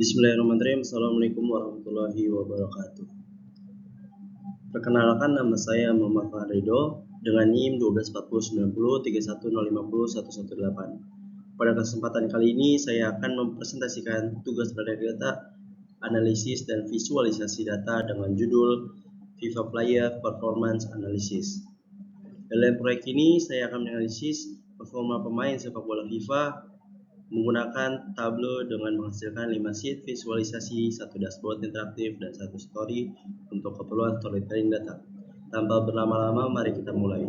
Bismillahirrahmanirrahim. Assalamualaikum warahmatullahi wabarakatuh. Perkenalkan, nama saya Muhammad Fahrido dengan NIM 124090310118. Pada kesempatan kali ini saya akan mempresentasikan tugas belajar data, analisis dan visualisasi data dengan judul FIFA Player Performance Analysis. Dalam proyek ini saya akan menganalisis performa pemain sepak bola FIFA menggunakan Tableau dengan menghasilkan 5 sheet visualisasi, 1 dashboard interaktif, dan 1 story untuk keperluan storytelling data. Tanpa berlama-lama, mari kita mulai.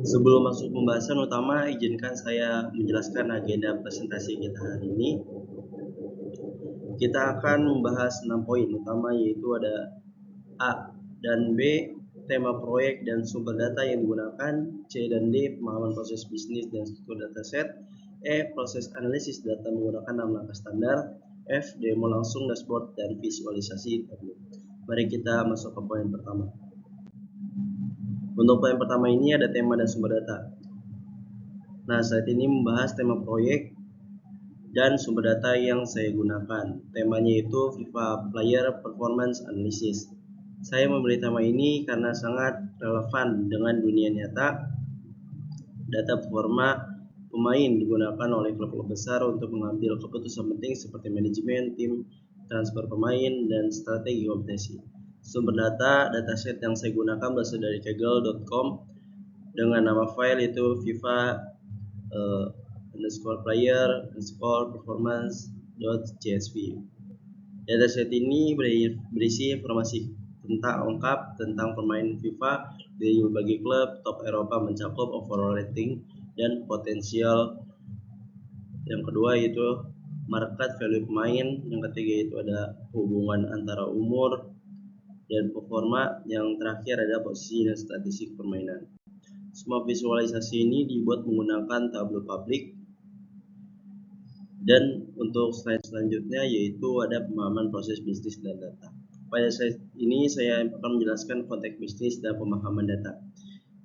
Sebelum masuk pembahasan utama, izinkan saya menjelaskan agenda presentasi kita hari ini. Kita akan membahas 6 poin utama, yaitu ada A dan B, tema proyek dan sumber data yang digunakan, C dan D, pemahaman proses bisnis dan struktur dataset, E, proses analisis data menggunakan 6 langkah standar, F, demo langsung dashboard dan visualisasi Tableau. Mari kita masuk ke poin pertama. Untuk poin pertama ini ada tema dan sumber data. Nah, saat ini membahas tema proyek dan sumber data yang saya gunakan. Temanya itu FIFA Player Performance Analysis. Saya memilih tema ini karena sangat relevan dengan dunia nyata. Data performa pemain digunakan oleh klub-klub besar untuk mengambil keputusan penting seperti manajemen, tim, transfer pemain, dan strategi kompetisi. Sumber dataset yang saya gunakan berasal dari kaggle.com dengan nama file itu FIFA _player_performance.csv. Dataset ini berisi informasi lengkap tentang pemain FIFA dari berbagai klub top Eropa, mencakup overall rating dan potensial. Yang kedua yaitu market value pemain. Yang ketiga itu ada hubungan antara umur dan performa. Yang terakhir ada posisi dan statistik permainan. Semua visualisasi ini dibuat menggunakan Tableau Public. Dan untuk slide selanjutnya yaitu ada pemahaman proses bisnis dan data. Pada slide ini saya akan menjelaskan konteks bisnis dan pemahaman data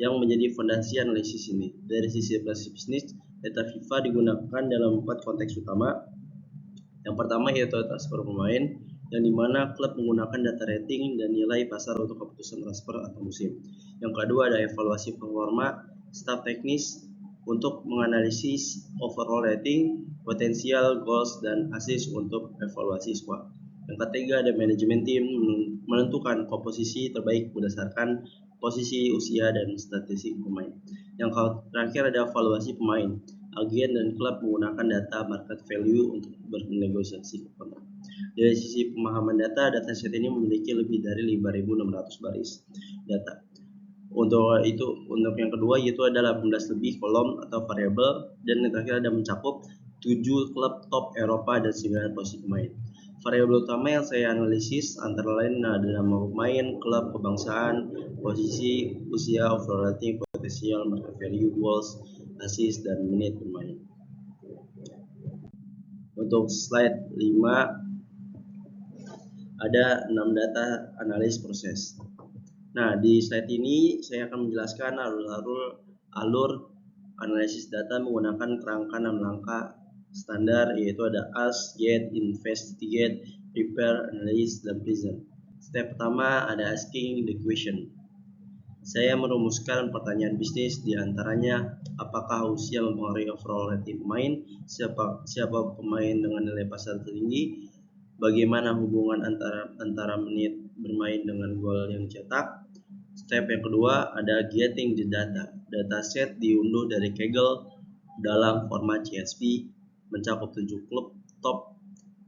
yang menjadi fondasi analisis ini. Dari sisi proses bisnis, data FIFA digunakan dalam 4 konteks utama. Yang pertama yaitu transfer pemain, yang dimana klub menggunakan data rating dan nilai pasar untuk keputusan transfer atau musim. Yang kedua ada evaluasi performa, staf teknis untuk menganalisis overall rating, potensial, goals, dan assist untuk evaluasi squad. Yang ketiga ada manajemen tim, menentukan komposisi terbaik berdasarkan posisi, usia, dan statistik pemain. Yang terakhir ada evaluasi pemain, agen dan klub menggunakan data market value untuk bernegosiasi kontrak. Dari sisi pemahaman data, dataset ini memiliki lebih dari 5.600 baris data. Untuk yang kedua yaitu ada 18 lebih kolom atau variabel, dan yang terakhir ada mencakup 7 klub top Eropa dan 9 posisi pemain. Variabel utama yang saya analisis antara lain ada nama pemain, klub, kebangsaan, posisi, usia, overall rating, potensial, market value, goals, assist, dan menit bermain. Untuk slide 5 ada 6 data analis proses. Nah, di slide ini saya akan menjelaskan alur analisis data menggunakan kerangka 6 langkah standar, yaitu ada ask, get, investigate, prepare, analyze, dan present. Step pertama ada asking the question. Saya merumuskan pertanyaan bisnis, diantaranya apakah usia mempengaruhi overall rating pemain, siapa pemain dengan nilai pasar tertinggi, bagaimana hubungan antara menit bermain dengan gol yang dicetak. Step yang kedua ada getting the data. Dataset diunduh dari Kaggle dalam format CSV, mencakup 7 klub top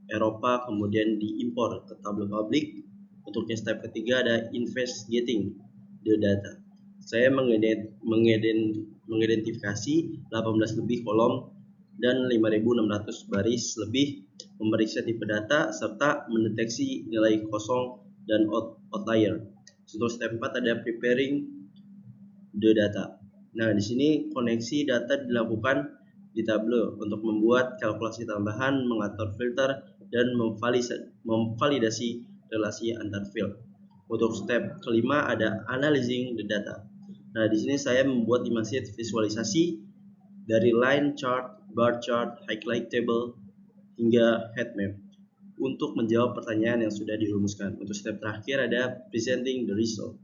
Eropa, kemudian diimpor ke Tableau Public. Untuk step ketiga ada investigating the data. Saya mengidentifikasi 18 lebih kolom dan 5.600 baris lebih, memeriksa tipe data serta mendeteksi nilai kosong dan outlier. Untuk step 4 ada preparing the data. Nah, di sini koneksi data dilakukan di Tableau untuk membuat kalkulasi tambahan, mengatur filter, dan memvalidasi relasi antar field. Untuk step kelima ada analyzing the data. Nah, di sini saya membuat 5 sheet visualisasi dari line chart, bar chart, highlight table, hingga heat map untuk menjawab pertanyaan yang sudah dirumuskan. Untuk step terakhir ada presenting the result.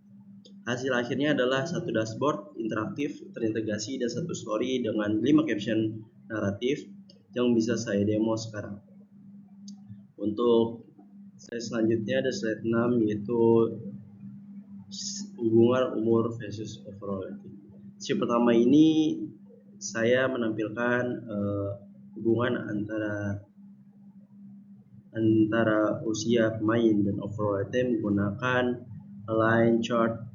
Hasil akhirnya adalah satu dashboard interaktif, terintegrasi, dan satu story dengan 5 caption naratif yang bisa saya demo sekarang. Untuk slide selanjutnya ada slide 6, yaitu hubungan umur versus overall rating. Slide pertama ini saya menampilkan hubungan antara usia pemain dan overall rating menggunakan line chart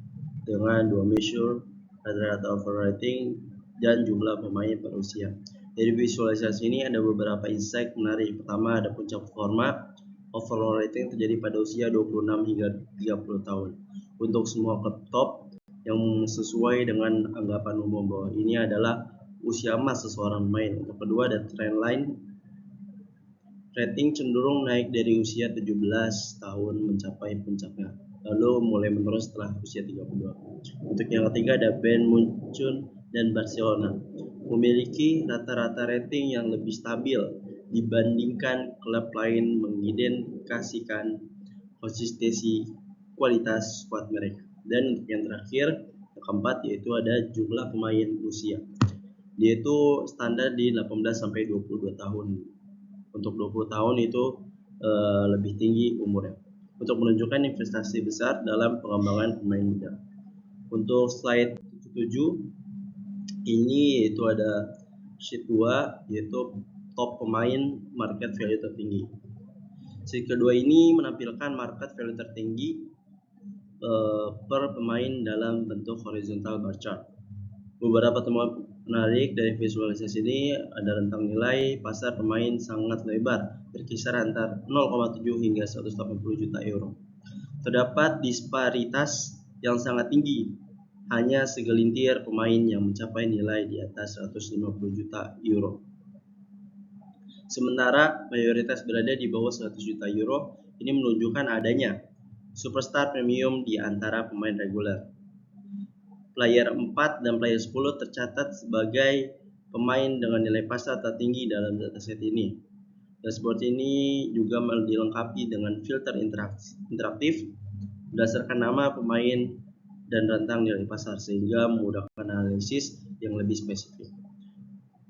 dengan dua measure rata-rata overall rating dan jumlah pemain per usia. Dari visualisasi ini ada beberapa insight menarik. Pertama, ada puncak performa. Overall rating terjadi pada usia 26 hingga 30 tahun. Untuk semua klub top yang sesuai dengan anggapan umum bahwa ini adalah usia emas seseorang pemain. Untuk kedua, ada trend line. Rating cenderung naik dari usia 17 tahun mencapai puncaknya, lalu mulai menurun setelah usia 32. Untuk yang ketiga ada Bayern Munchen dan Barcelona, memiliki rata-rata rating yang lebih stabil dibandingkan klub lain, mengidentifikasikan konsistensi kualitas skuad mereka. Dan untuk yang terakhir, yang keempat, yaitu ada jumlah pemain usia, yaitu standar di 18 sampai 22 tahun. Untuk 20 tahun itu lebih tinggi umurnya, untuk menunjukkan investasi besar dalam pengembangan pemain muda. Untuk slide 7 ini yaitu ada sheet 2, yaitu top pemain market value tertinggi. Sheet kedua ini menampilkan market value tertinggi per pemain dalam bentuk horizontal bar chart. Beberapa temuan menarik dari visualisasi ini ada rentang nilai pasar pemain sangat lebar, berkisar antara 0,7 hingga 180 juta euro. Terdapat disparitas yang sangat tinggi, hanya segelintir pemain yang mencapai nilai di atas 150 juta euro. Sementara mayoritas berada di bawah 100 juta euro. Ini menunjukkan adanya superstar premium di antara pemain reguler. Player 4 dan player 10 tercatat sebagai pemain dengan nilai pasar tertinggi dalam dataset ini. Dashboard ini juga dilengkapi dengan filter interaktif berdasarkan nama pemain dan rentang nilai pasar, sehingga memudahkan analisis yang lebih spesifik.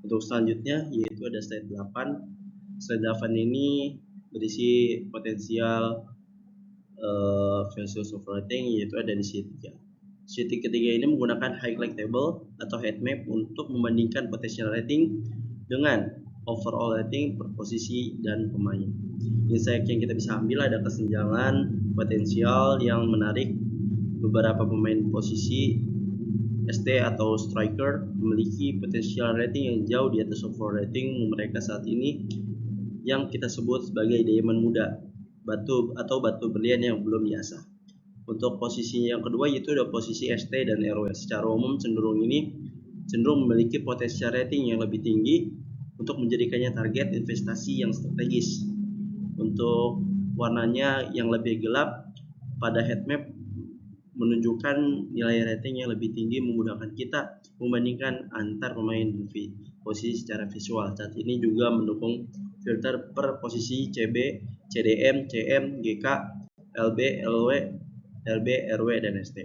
Untuk selanjutnya yaitu ada slide 8. Slide 8 ini berisi potensial versus overrating, yaitu ada di sheet 3. Sheet ketiga ini menggunakan highlight table atau heat map untuk membandingkan potential rating dengan overall rating per posisi dan pemain. Insight yang kita bisa ambil ada kesenjangan potensial yang menarik. Beberapa pemain posisi ST atau striker memiliki potensial rating yang jauh di atas overall rating mereka saat ini, yang kita sebut sebagai diamond muda, batu berlian yang belum diasah. Untuk posisi yang kedua yaitu ada posisi ST dan RW. Secara umum cenderung memiliki potensial rating yang lebih tinggi untuk menjadikannya target investasi yang strategis. Untuk warnanya yang lebih gelap pada heat map menunjukkan nilai rating yang lebih tinggi, memudahkan kita membandingkan antar pemain posisi secara visual. Saat ini juga mendukung filter per posisi CB, CDM, CM, GK, LB, LW, LB, RW, dan ST.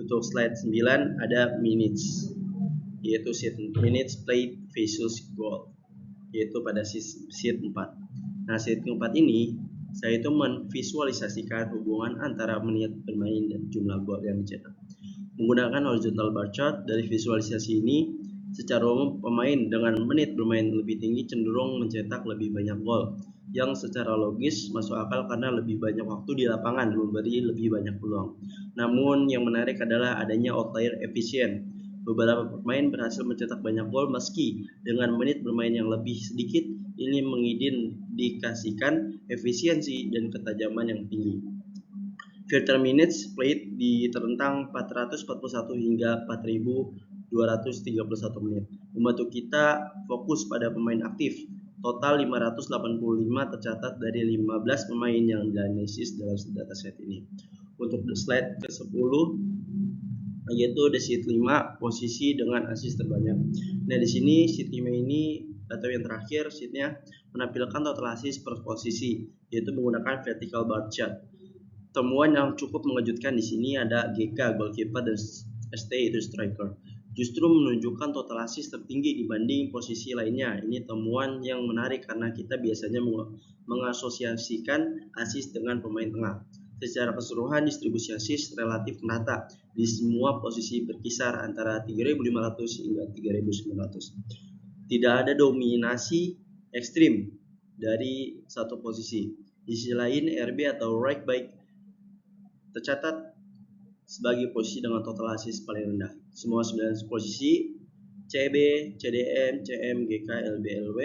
Untuk slide 9 ada minutes, yaitu sheet minutes played versus goal, yaitu pada sheet 4. Nah, sheet 4 ini saya itu memvisualisasikan hubungan antara menit bermain dan jumlah gol yang dicetak. Menggunakan horizontal bar chart, dari visualisasi ini secara umum pemain dengan menit bermain lebih tinggi cenderung mencetak lebih banyak gol, yang secara logis masuk akal karena lebih banyak waktu di lapangan dan memberi lebih banyak peluang. Namun yang menarik adalah adanya outlier efisien. Beberapa pemain berhasil mencetak banyak gol meski dengan menit bermain yang lebih sedikit. Ini mengindikasikan efisiensi dan ketajaman yang tinggi. Filter minutes played di rentang 441 hingga 4.231 menit membantu kita fokus pada pemain aktif. Total 585 tercatat dari 15 pemain yang dianalisis dalam dataset ini. Untuk slide ke-10 yaitu di sheet 5 posisi dengan assist terbanyak. Nah, di sini sheet 5 ini atau yang terakhir sheetnya menampilkan total assist per posisi, yaitu menggunakan vertical bar chart. Temuan yang cukup mengejutkan di sini ada GK goalkeeper dan ST itu striker justru menunjukkan total assist tertinggi dibanding posisi lainnya. Ini temuan yang menarik karena kita biasanya mengasosiasikan assist dengan pemain tengah. Secara keseluruhan distribusi assist relatif merata di semua posisi berkisar antara 3.500 hingga 3.900. Tidak ada dominasi ekstrim dari satu posisi. Di sisi lain RB atau right back tercatat sebagai posisi dengan total assist paling rendah. Semua 9 posisi CB, CDM, CM, GK, LB, LW,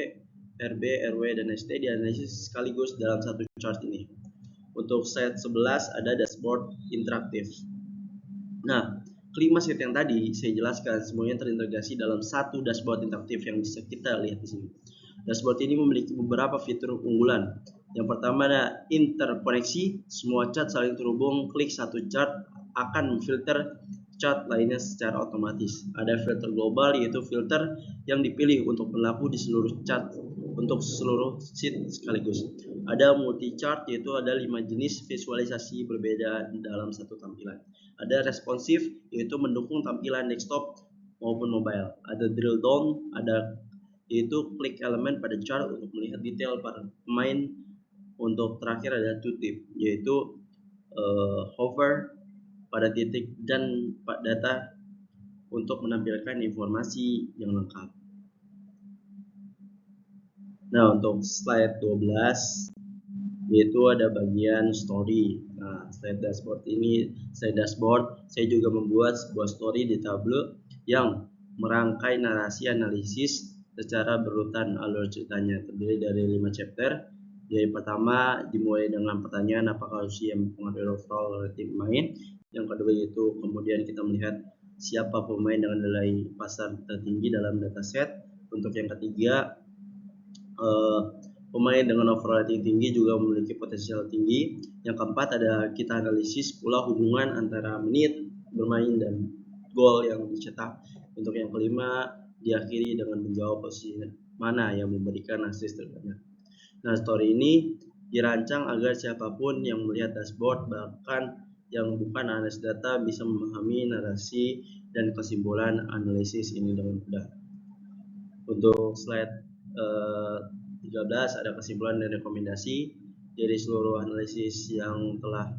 RB, RW, dan ST dianalisis sekaligus dalam satu chart ini. Untuk slide 11 ada dashboard interaktif. Nah, kelima slide yang tadi saya jelaskan semuanya terintegrasi dalam satu dashboard interaktif yang bisa kita lihat di sini. Dashboard ini memiliki beberapa fitur unggulan. Yang pertama ada interkoneksi, semua chart saling terhubung, klik satu chart akan memfilter chart lainnya secara otomatis. Ada filter global, yaitu filter yang dipilih untuk berlaku di seluruh chart untuk seluruh sheet sekaligus. Ada multi chart, yaitu ada 5 jenis visualisasi berbeda dalam satu tampilan. Ada responsif, yaitu mendukung tampilan desktop maupun mobile. Ada drill down, yaitu klik elemen pada chart untuk melihat detail para pemain. Untuk terakhir ada tooltip, yaitu hover pada titik dan data untuk menampilkan informasi yang lengkap. Nah, untuk slide 12 yaitu ada bagian story. Nah, slide dashboard saya juga membuat sebuah story di Tableau yang merangkai narasi analisis secara berurutan alur ceritanya, terdiri dari 5 chapter. Yang pertama dimulai dengan pertanyaan apakah usia mempengaruhi overall rating pemain. Yang kedua yaitu kemudian kita melihat siapa pemain dengan nilai pasar tertinggi dalam dataset. Untuk yang ketiga, pemain dengan overall rating tinggi juga memiliki potensial tinggi. Yang keempat ada kita analisis pula hubungan antara menit bermain dan gol yang dicetak. Untuk yang kelima diakhiri dengan menjawab posisi mana yang memberikan assist terbanyak. Nah, story ini dirancang agar siapapun yang melihat dashboard, bahkan yang bukan analis data, bisa memahami narasi dan kesimpulan analisis ini dengan mudah. Untuk slide 13 ada kesimpulan dan rekomendasi dari seluruh analisis yang telah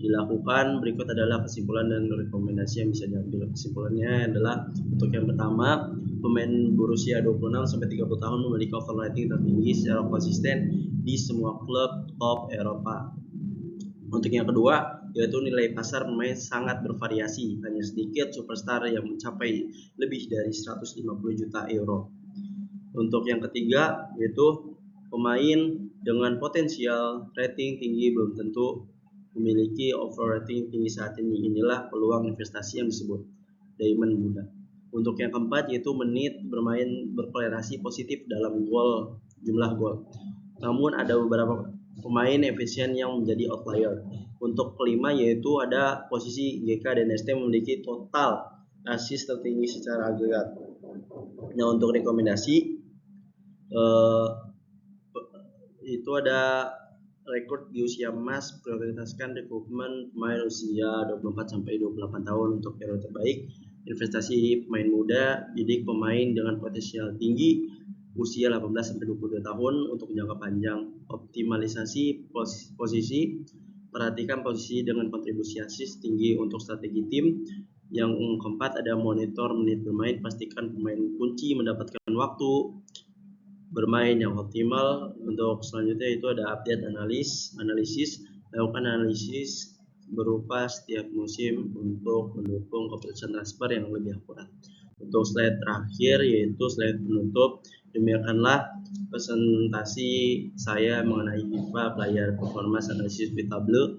dilakukan. Berikut adalah kesimpulan dan rekomendasi yang bisa diambil. Kesimpulannya adalah untuk yang pertama, pemain berusia 26-30 tahun memiliki overall rating tertinggi secara konsisten di semua klub top Eropa. Untuk yang kedua, yaitu nilai pasar pemain sangat bervariasi, hanya sedikit superstar yang mencapai lebih dari 150 juta euro. Untuk yang ketiga, yaitu pemain dengan potensial rating tinggi belum tentu memiliki overall rating tinggi saat ini. Inilah peluang investasi yang disebut diamond muda. Untuk yang keempat yaitu menit bermain berkorelasi positif dalam jumlah gol. Namun ada beberapa pemain efisien yang menjadi outlier. Untuk kelima yaitu ada posisi GK dan ST memiliki total assist tertinggi secara agregat. Nah, untuk rekomendasi itu ada rekor di usia emas, prioritaskan rekrutmen pemain usia 24-28 tahun untuk periode terbaik. Investasi pemain muda, didik pemain dengan potensial tinggi usia 18-22 tahun untuk jangka panjang. Optimalisasi posisi, perhatikan posisi dengan kontribusi assist tinggi untuk strategi tim. Yang keempat ada monitor menit bermain, pastikan pemain kunci mendapatkan waktu bermain yang optimal. Untuk selanjutnya itu ada update analisis, lakukan analisis berupa setiap musim untuk mendukung keputusan transfer yang lebih akurat. Untuk slide terakhir yaitu slide penutup, demikianlah presentasi saya mengenai FIFA Player Performance Analysis with Tableau.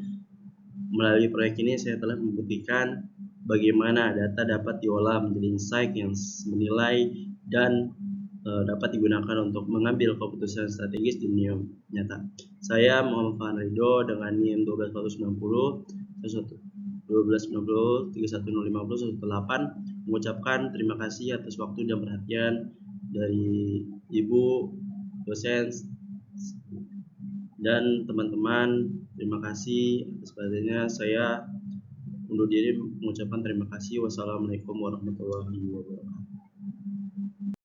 Melalui proyek ini saya telah membuktikan bagaimana data dapat diolah menjadi insight yang menilai dan dapat digunakan untuk mengambil keputusan strategis di dunia nyata. Saya Muhammad Farhan Ridho dengan NIM 12490 1290 31050 18 mengucapkan terima kasih atas waktu dan perhatian dari Ibu dosen dan teman-teman. Terima kasih atas perhatiannya. Saya undur diri mengucapkan terima kasih. Wassalamualaikum warahmatullahi wabarakatuh.